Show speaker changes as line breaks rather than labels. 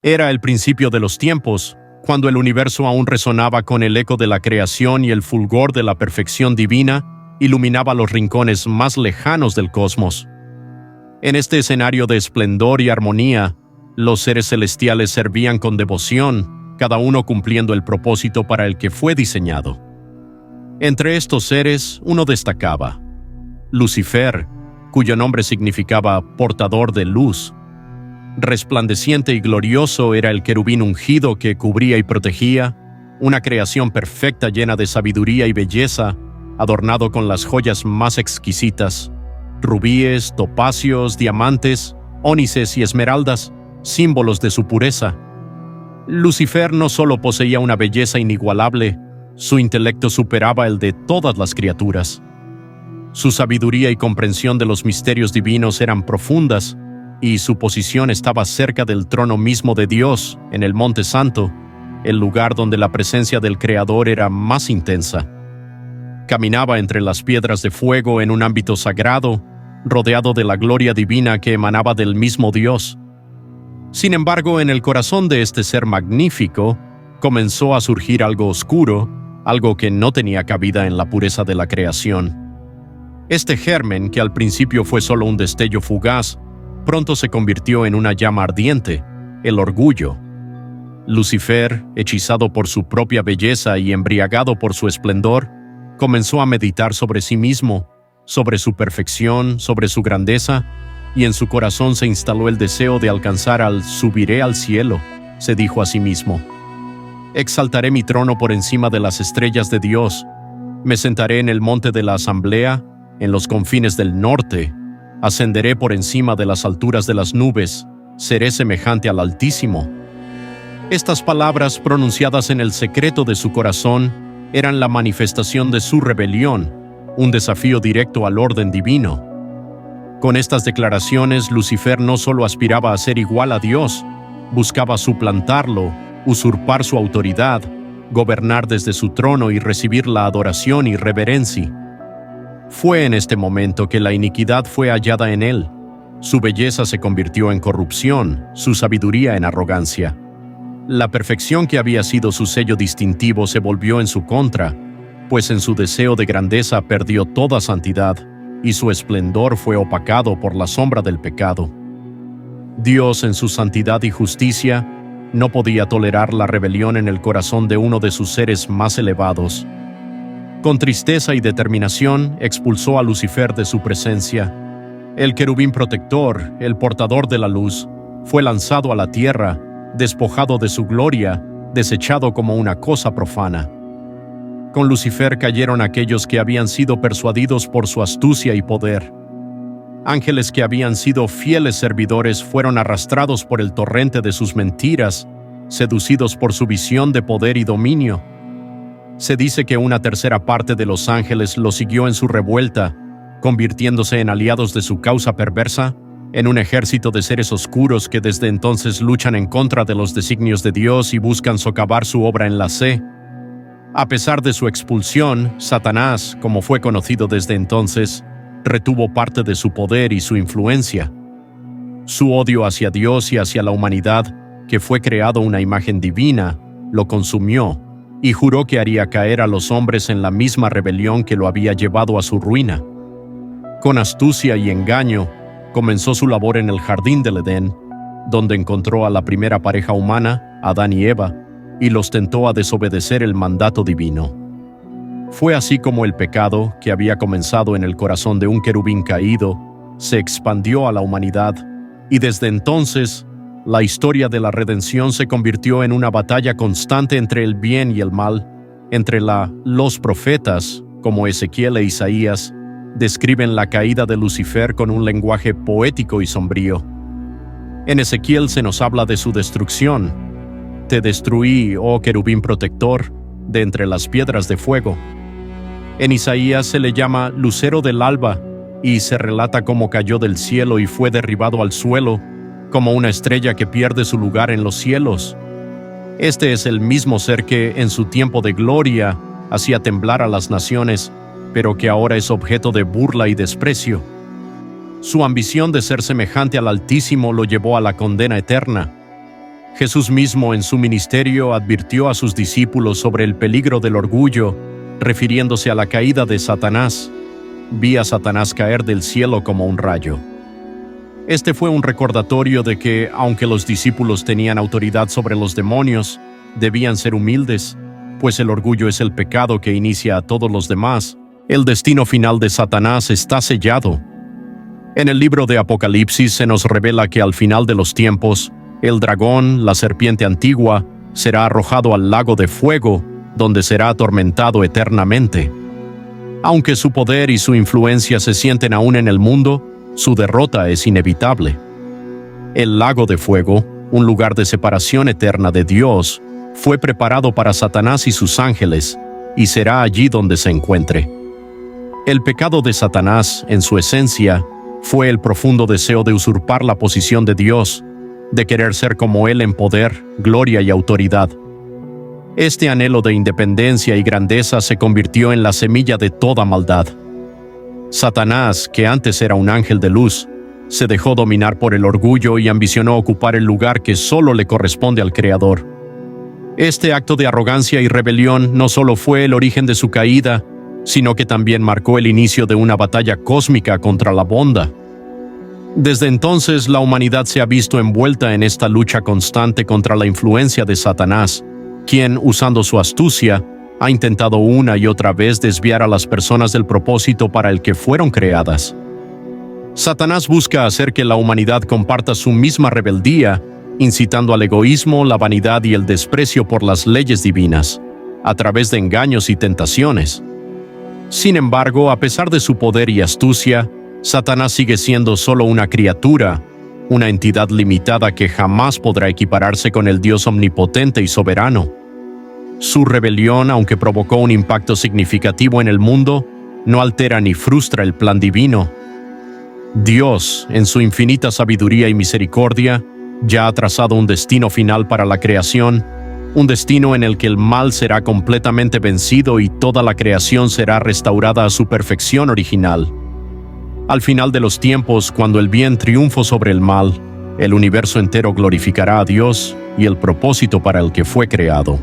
Era el principio de los tiempos, cuando el universo aún resonaba con el eco de la creación y el fulgor de la perfección divina iluminaba los rincones más lejanos del cosmos. En este escenario de esplendor y armonía, los seres celestiales servían con devoción, cada uno cumpliendo el propósito para el que fue diseñado. Entre estos seres, uno destacaba: Lucifer, cuyo nombre significaba portador de luz. Resplandeciente y glorioso era el querubín ungido que cubría y protegía, una creación perfecta llena de sabiduría y belleza, adornado con las joyas más exquisitas, rubíes, topacios, diamantes, ónices y esmeraldas, símbolos de su pureza. Lucifer no solo poseía una belleza inigualable, su intelecto superaba el de todas las criaturas. Su sabiduría y comprensión de los misterios divinos eran profundas, y su posición estaba cerca del trono mismo de Dios, en el Monte Santo, el lugar donde la presencia del Creador era más intensa. Caminaba entre las piedras de fuego en un ámbito sagrado, rodeado de la gloria divina que emanaba del mismo Dios. Sin embargo, en el corazón de este ser magnífico, comenzó a surgir algo oscuro, algo que no tenía cabida en la pureza de la creación. Este germen, que al principio fue solo un destello fugaz, pronto se convirtió en una llama ardiente, el orgullo. Lucifer, hechizado por su propia belleza y embriagado por su esplendor, comenzó a meditar sobre sí mismo, sobre su perfección, sobre su grandeza, y en su corazón se instaló el deseo de alcanzar al «subiré al cielo», se dijo a sí mismo. «Exaltaré mi trono por encima de las estrellas de Dios, me sentaré en el monte de la asamblea, en los confines del norte, ascenderé por encima de las alturas de las nubes, seré semejante al Altísimo». Estas palabras, pronunciadas en el secreto de su corazón, eran la manifestación de su rebelión, un desafío directo al orden divino. Con estas declaraciones, Lucifer no solo aspiraba a ser igual a Dios, buscaba suplantarlo, usurpar su autoridad, gobernar desde su trono y recibir la adoración y reverencia. Fue en este momento que la iniquidad fue hallada en él. Su belleza se convirtió en corrupción, su sabiduría en arrogancia. La perfección que había sido su sello distintivo se volvió en su contra, pues en su deseo de grandeza perdió toda santidad, y su esplendor fue opacado por la sombra del pecado. Dios, en su santidad y justicia, no podía tolerar la rebelión en el corazón de uno de sus seres más elevados. Con tristeza y determinación, expulsó a Lucifer de su presencia. El querubín protector, el portador de la luz, fue lanzado a la tierra, despojado de su gloria, desechado como una cosa profana. Con Lucifer cayeron aquellos que habían sido persuadidos por su astucia y poder. Ángeles que habían sido fieles servidores fueron arrastrados por el torrente de sus mentiras, seducidos por su visión de poder y dominio. Se dice que una tercera parte de los ángeles lo siguió en su revuelta, convirtiéndose en aliados de su causa perversa, en un ejército de seres oscuros que desde entonces luchan en contra de los designios de Dios y buscan socavar su obra en la C. A pesar de su expulsión, Satanás, como fue conocido desde entonces, retuvo parte de su poder y su influencia. Su odio hacia Dios y hacia la humanidad, que fue creado una imagen divina, lo consumió, y juró que haría caer a los hombres en la misma rebelión que lo había llevado a su ruina. Con astucia y engaño, comenzó su labor en el jardín del Edén, donde encontró a la primera pareja humana, Adán y Eva, y los tentó a desobedecer el mandato divino. Fue así como el pecado, que había comenzado en el corazón de un querubín caído, se expandió a la humanidad, y desde entonces, la historia de la redención se convirtió en una batalla constante entre el bien y el mal, entre los profetas, como Ezequiel e Isaías, describen la caída de Lucifer con un lenguaje poético y sombrío. En Ezequiel se nos habla de su destrucción. Te destruí, oh querubín protector, de entre las piedras de fuego. En Isaías se le llama lucero del alba, y se relata cómo cayó del cielo y fue derribado al suelo, como una estrella que pierde su lugar en los cielos. Este es el mismo ser que, en su tiempo de gloria, hacía temblar a las naciones, pero que ahora es objeto de burla y desprecio. Su ambición de ser semejante al Altísimo lo llevó a la condena eterna. Jesús mismo en su ministerio advirtió a sus discípulos sobre el peligro del orgullo, refiriéndose a la caída de Satanás. Vi a Satanás caer del cielo como un rayo. Este fue un recordatorio de que, aunque los discípulos tenían autoridad sobre los demonios, debían ser humildes, pues el orgullo es el pecado que inicia a todos los demás. El destino final de Satanás está sellado. En el libro de Apocalipsis se nos revela que al final de los tiempos, el dragón, la serpiente antigua, será arrojado al lago de fuego, donde será atormentado eternamente. Aunque su poder y su influencia se sienten aún en el mundo, su derrota es inevitable. El lago de fuego, un lugar de separación eterna de Dios, fue preparado para Satanás y sus ángeles, y será allí donde se encuentre. El pecado de Satanás, en su esencia, fue el profundo deseo de usurpar la posición de Dios, de querer ser como Él en poder, gloria y autoridad. Este anhelo de independencia y grandeza se convirtió en la semilla de toda maldad. Satanás, que antes era un ángel de luz, se dejó dominar por el orgullo y ambicionó ocupar el lugar que solo le corresponde al Creador. Este acto de arrogancia y rebelión no solo fue el origen de su caída, sino que también marcó el inicio de una batalla cósmica contra la bondad. Desde entonces, la humanidad se ha visto envuelta en esta lucha constante contra la influencia de Satanás, quien, usando su astucia, ha intentado una y otra vez desviar a las personas del propósito para el que fueron creadas. Satanás busca hacer que la humanidad comparta su misma rebeldía, incitando al egoísmo, la vanidad y el desprecio por las leyes divinas, a través de engaños y tentaciones. Sin embargo, a pesar de su poder y astucia, Satanás sigue siendo solo una criatura, una entidad limitada que jamás podrá equipararse con el Dios omnipotente y soberano. Su rebelión, aunque provocó un impacto significativo en el mundo, no altera ni frustra el plan divino. Dios, en su infinita sabiduría y misericordia, ya ha trazado un destino final para la creación, un destino en el que el mal será completamente vencido y toda la creación será restaurada a su perfección original. Al final de los tiempos, cuando el bien triunfó sobre el mal, el universo entero glorificará a Dios y el propósito para el que fue creado.